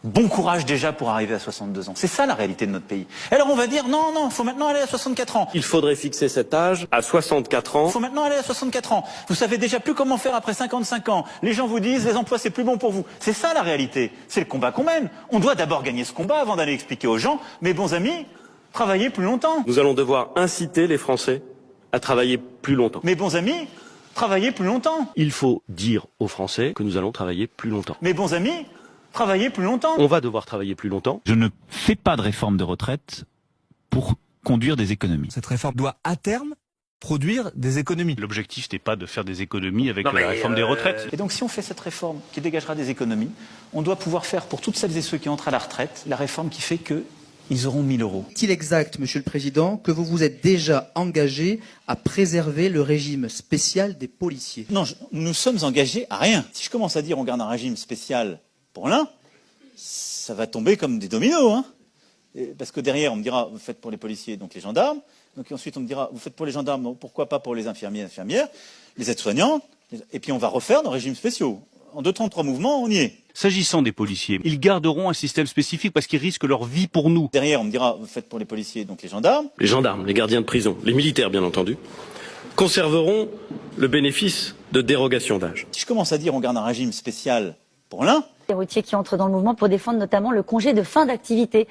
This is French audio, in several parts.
Bon courage déjà pour arriver à 62 ans. C'est ça la réalité de notre pays. Et alors on va dire non, il faut maintenant aller à 64 ans. Il faudrait fixer cet âge à 64 ans. Il faut maintenant aller à 64 ans. Vous savez déjà plus comment faire après 55 ans. Les gens vous disent les emplois c'est plus bon pour vous. C'est ça la réalité. C'est le combat qu'on mène. On doit d'abord gagner ce combat avant d'aller expliquer aux gens, mes bons amis, travaillez plus longtemps. Nous allons devoir inciter les Français à travailler plus longtemps. Mes bons amis, travaillez plus longtemps. Il faut dire aux Français que nous allons travailler plus longtemps. Mes bons amis, travailler plus longtemps. On va devoir travailler plus longtemps. Je ne fais pas de réforme de retraite pour conduire des économies. Cette réforme doit à terme produire des économies. L'objectif n'est pas de faire des économies avec la réforme des retraites. Et donc si on fait cette réforme qui dégagera des économies, on doit pouvoir faire pour toutes celles et ceux qui entrent à la retraite, la réforme qui fait qu'ils auront 1 000 euros. Est-il exact, Monsieur le Président, que vous vous êtes déjà engagé à préserver le régime spécial des policiers? Non, nous sommes engagés à rien. Si je commence à dire on garde un régime spécial pour l'un, ça va tomber comme des dominos, hein. Parce que derrière, on me dira, vous faites pour les policiers, donc les gendarmes. Donc ensuite, on me dira, vous faites pour les gendarmes, pourquoi pas pour les infirmiers et infirmières, les aides-soignantes. Et puis on va refaire nos régimes spéciaux. En 2 temps, 3 mouvements, on y est. S'agissant des policiers, ils garderont un système spécifique parce qu'ils risquent leur vie pour nous. Derrière, on me dira, vous faites pour les policiers, donc les gendarmes. Les gendarmes, les gardiens de prison, les militaires bien entendu, conserveront le bénéfice de dérogation d'âge. Si je commence à dire on garde un régime spécial pour l'un, Les routiers qui entrent dans le mouvement pour défendre notamment le congé de fin d'activité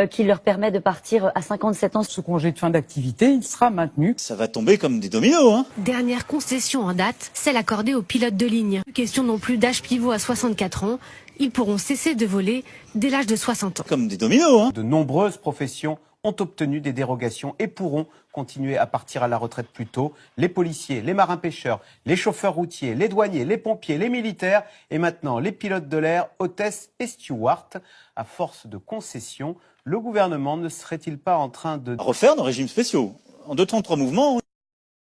qui leur permet de partir à 57 ans. Ce congé de fin d'activité, il sera maintenu. ça va tomber comme des dominos, hein. Dernière concession en date, celle accordée aux pilotes de ligne. Question non plus d'âge pivot à 64 ans. Ils pourront cesser de voler dès l'âge de 60 ans. Comme des dominos, hein. De nombreuses professions ont obtenu des dérogations et pourront continuer à partir à la retraite plus tôt. Les policiers, les marins-pêcheurs, les chauffeurs routiers, les douaniers, les pompiers, les militaires et maintenant les pilotes de l'air, hôtesses et stewards. À force de concessions, le gouvernement ne serait-il pas en train de Refaire nos régimes spéciaux. En 2 temps, 3 mouvements,